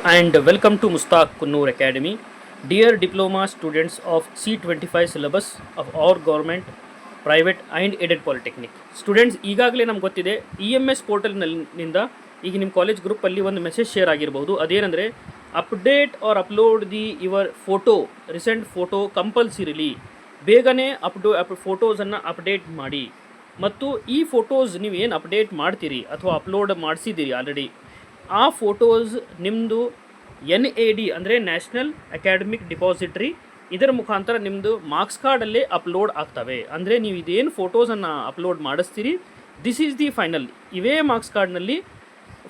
and welcome to Mustaq Kunnoor Academy. Dear diploma students of C25 syllabus of our government, private and aided polytechnic. Students ಈಗಾಗಲೇ ನಮ್ಗೆ ಗೊತ್ತಿದೆ EMS ಪೋರ್ಟಲ್ನಿಂದ ಈಗ ನಿಮ್ಮ college ಗ್ರೂಪಲ್ಲಿ ಒಂದು message share ಆಗಿರ್ಬೋದು. ಅದೇನೆಂದರೆ update or upload the your photo recent photo compulsorily ಬೇಗನೆ ಫೋಟೋಸನ್ನು ಅಪ್ಡೇಟ್ ಮಾಡಿ. ಮತ್ತು ಈ ಫೋಟೋಸ್ ನೀವೇನು ಅಪ್ಡೇಟ್ ಮಾಡ್ತೀರಿ ಅಥವಾ ಅಪ್ಲೋಡ್ ಮಾಡಿಸಿದ್ದೀರಿ ಆಲ್ರೆಡಿ, ಆ ಫೋಟೋಸ್ ನಿಮ್ಮದು NAD ಅಂದರೆ ನ್ಯಾಷನಲ್ ಅಕಾಡೆಮಿಕ್ ಡಿಪಾಸಿಟ್ರಿ, ಇದರ ಮುಖಾಂತರ ನಿಮ್ಮದು ಮಾರ್ಕ್ಸ್ ಕಾರ್ಡಲ್ಲೇ ಅಪ್ಲೋಡ್ ಆಗ್ತವೆ. ಅಂದರೆ ನೀವು ಇದೇನು ಫೋಟೋಸನ್ನು ಅಪ್ಲೋಡ್ ಮಾಡಿಸ್ತೀರಿ, ದಿಸ್ ಈಸ್ ದಿ ಫೈನಲ್. ಇವೇ ಮಾರ್ಕ್ಸ್ ಕಾರ್ಡ್ನಲ್ಲಿ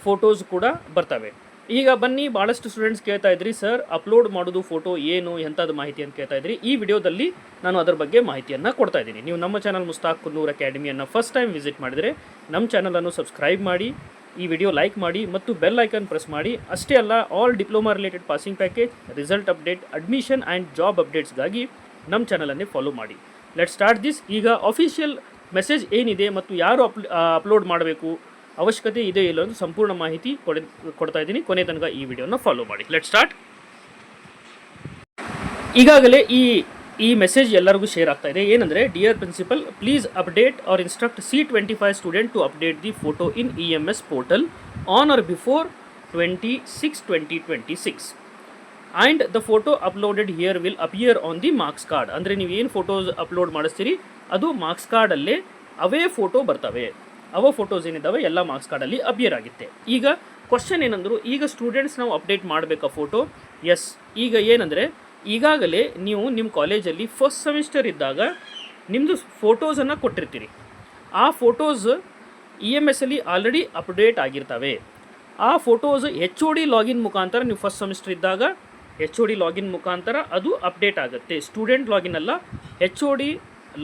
ಫೋಟೋಸ್ ಕೂಡ ಬರ್ತವೆ. ಈಗ ಬನ್ನಿ, ಭಾಳಷ್ಟು ಸ್ಟೂಡೆಂಟ್ಸ್ ಕೇಳ್ತಾ ಇದ್ರಿ, ಸರ್ ಅಪ್ಲೋಡ್ ಮಾಡೋದು ಫೋಟೋ ಏನು, ಎಂಥದ್ದು ಮಾಹಿತಿ ಅಂತ ಕೇಳ್ತಾ ಇದ್ರಿ. ಈ ವಿಡಿಯೋದಲ್ಲಿ ನಾನು ಅದರ ಬಗ್ಗೆ ಮಾಹಿತಿಯನ್ನು ಕೊಡ್ತಾ ಇದ್ದೀನಿ. ನೀವು ನಮ್ಮ ಚಾನಲ್ ಮುಸ್ತಾಕ್ ಕುನ್ನೂರ್ ಅಕಾಡೆಮಿಯನ್ನು ಫಸ್ಟ್ ಟೈಮ್ ವಿಸಿಟ್ ಮಾಡಿದರೆ ನಮ್ಮ ಚಾನಲನ್ನು ಸಬ್ಸ್ಕ್ರೈಬ್ ಮಾಡಿ, ಈ ವಿಡಿಯೋ ಲೈಕ್ ಮಾಡಿ ಮತ್ತು ಬೆಲ್ ಐಕನ್ ಪ್ರೆಸ್ ಮಾಡಿ. ಅಷ್ಟೇ ಅಲ್ಲ, all diploma related passing package, result update, admission and job ಅಪ್ಡೇಟ್ಸ್ಗಾಗಿ ನಮ್ಮ ಚಾನಲನ್ನೇ ಫಾಲೋ ಮಾಡಿ. Let start this. ಈಗ ಅಫಿಷಿಯಲ್ ಮೆಸೇಜ್ ಏನಿದೆ ಮತ್ತು ಯಾರು ಅಪ್ಲೋಡ್ ಮಾಡಬೇಕು, ಅವಶ್ಯಕತೆ ಇದೆ ಇಲ್ಲ ಅಂತ ಸಂಪೂರ್ಣ ಮಾಹಿತಿ ಕೊಡ್ತಾ ಇದ್ದೀನಿ. ಕೊನೆ ತನಕ ಈ ವಿಡಿಯೋನ ಫಾಲೋ ಮಾಡಿ. Let start. ಈಗಾಗಲೇ ಈ ಮೆಸೇಜ್ ಎಲ್ಲರಿಗೂ ಶೇರ್ ಆಗ್ತಾ ಇದೆ. ಏನಂದರೆ, dear principal, please update or instruct C25 student to update the photo in EMS portal on or before 26/2026 and the photo uploaded here will appear on the marks card. ಅಂದರೆ ನೀವು ಏನು photos upload ಮಾಡಿಸ್ತೀರಿ ಅದು marks ಕಾರ್ಡಲ್ಲೇ ಅವೇ photo ಬರ್ತವೆ. Photos ಏನಿದ್ದಾವೆ ಎಲ್ಲ ಮಾರ್ಕ್ಸ್ ಕಾರ್ಡಲ್ಲಿ ಅಪಿಯರ್ ಆಗುತ್ತೆ. ಈಗ ಕ್ವಶನ್ ಏನಂದ್ರು, ಈಗ ಸ್ಟೂಡೆಂಟ್ಸ್ ನಾವು ಅಪ್ಡೇಟ್ ಮಾಡಬೇಕಾ ಫೋಟೋ? ಎಸ್. ಈಗ ಏನಂದರೆ, ಈಗಾಗಲೇ ನೀವು ನಿಮ್ಮ ಕಾಲೇಜಲ್ಲಿ ಫಸ್ಟ್ ಸೆಮಿಸ್ಟರ್ ಇದ್ದಾಗ ನಿಮ್ಮದು ಫೋಟೋಸನ್ನು ಕೊಟ್ಟಿರ್ತೀರಿ. ಆ ಫೋಟೋಸ್ EMS ಅಲ್ಲಿ ಆಲ್ರೆಡಿ ಅಪ್ಡೇಟ್ ಆಗಿರ್ತವೆ. ಆ ಫೋಟೋಸ್ HOD ಲಾಗಿನ್ ಮುಖಾಂತರ, ನೀವು ಫಸ್ಟ್ ಸೆಮಿಸ್ಟರ್ ಇದ್ದಾಗ HOD ಲಾಗಿನ್ ಮುಖಾಂತರ ಅದು ಅಪ್ಡೇಟ್ ಆಗುತ್ತೆ. ಸ್ಟೂಡೆಂಟ್ ಲಾಗಿನ್ ಅಲ್ಲ, HOD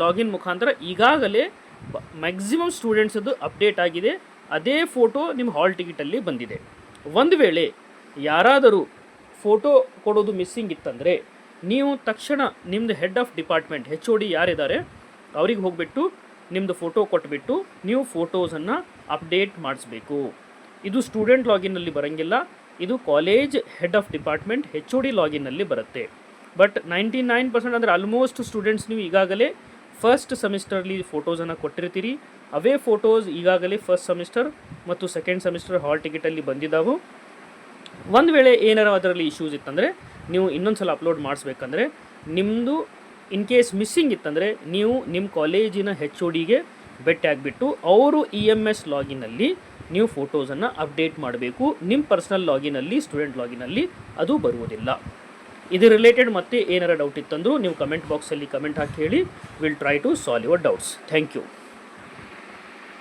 ಲಾಗಿನ್ ಮುಖಾಂತರ ಈಗಾಗಲೇ ಮ್ಯಾಕ್ಸಿಮಮ್ ಸ್ಟೂಡೆಂಟ್ಸದ್ದು ಅಪ್ಡೇಟ್ ಆಗಿದೆ. ಅದೇ ಫೋಟೋ ನಿಮ್ಮ ಹಾಲ್ ಟಿಕೆಟಲ್ಲಿ ಬಂದಿದೆ. ಒಂದು ವೇಳೆ ಯಾರಾದರೂ ಫೋಟೋ ಕೊಡೋದು ಮಿಸ್ಸಿಂಗ್ ಇತ್ತಂದರೆ, ನೀವು ತಕ್ಷಣ ನಿಮ್ಮದು ಹೆಡ್ ಆಫ್ ಡಿಪಾರ್ಟ್ಮೆಂಟ್ HOD ಯಾರಿದ್ದಾರೆ ಅವ್ರಿಗೆ ಹೋಗಿಬಿಟ್ಟು ನಿಮ್ಮದು ಫೋಟೋ ಕೊಟ್ಬಿಟ್ಟು ನೀವು ಫೋಟೋಸನ್ನು ಅಪ್ಡೇಟ್ ಮಾಡಿಸ್ಬೇಕು. ಇದು ಸ್ಟೂಡೆಂಟ್ ಲಾಗಿನ್ನಲ್ಲಿ ಬರೋಂಗಿಲ್ಲ, ಇದು college head of department HOD ಲಾಗಿನ್ನಲ್ಲಿ ಬರುತ್ತೆ. ಬಟ್ 99% ಅಂದರೆ ಆಲ್ಮೋಸ್ಟ್ ಸ್ಟೂಡೆಂಟ್ಸ್ ನೀವು ಈಗಾಗಲೇ ಫಸ್ಟ್ ಸೆಮಿಸ್ಟರ್ಲಿ ಫೋಟೋಸನ್ನು ಕೊಟ್ಟಿರ್ತೀರಿ. ಅವೇ ಫೋಟೋಸ್ ಈಗಾಗಲೇ ಫಸ್ಟ್ ಸೆಮಿಸ್ಟರ್ ಮತ್ತು ಸೆಕೆಂಡ್ ಸೆಮಿಸ್ಟರ್ ಹಾಲ್ ಟಿಕೆಟಲ್ಲಿ ಬಂದಿದ್ದಾವೆ. ಒಂದು ವೇಳೆ ಏನಾರು ಅದರಲ್ಲಿ ಇಶ್ಯೂಸ್ ಇತ್ತಂದರೆ, ನೀವು ಇನ್ನೊಂದು ಸಲ ಅಪ್ಲೋಡ್ ಮಾಡಿಸ್ಬೇಕಂದ್ರೆ, ನಿಮ್ಮದು ಇನ್ ಕೇಸ್ ಮಿಸ್ಸಿಂಗ್ ಇತ್ತಂದರೆ ನೀವು ನಿಮ್ಮ ಕಾಲೇಜಿನ HODಗೆ ಭೇಟಿ ಆಗಿಬಿಟ್ಟು ಅವರು EMS ಲಾಗಿನಲ್ಲಿ ನೀವು ಫೋಟೋಸನ್ನು ಅಪ್ಡೇಟ್ ಮಾಡಬೇಕು. ನಿಮ್ಮ ಪರ್ಸ್ನಲ್ ಲಾಗಿನಲ್ಲಿ, ಸ್ಟೂಡೆಂಟ್ ಲಾಗಿನಲ್ಲಿ ಅದು ಬರುವುದಿಲ್ಲ. ಇದು ರಿಲೇಟೆಡ್ ಮತ್ತೆ ಏನಾರ ಡೌಟ್ ಇತ್ತಂದರೂ ನೀವು ಕಮೆಂಟ್ ಬಾಕ್ಸಲ್ಲಿ ಕಮೆಂಟ್ ಹಾಕಿ ಹೇಳಿ. Will try to solve your doubts. Thank you.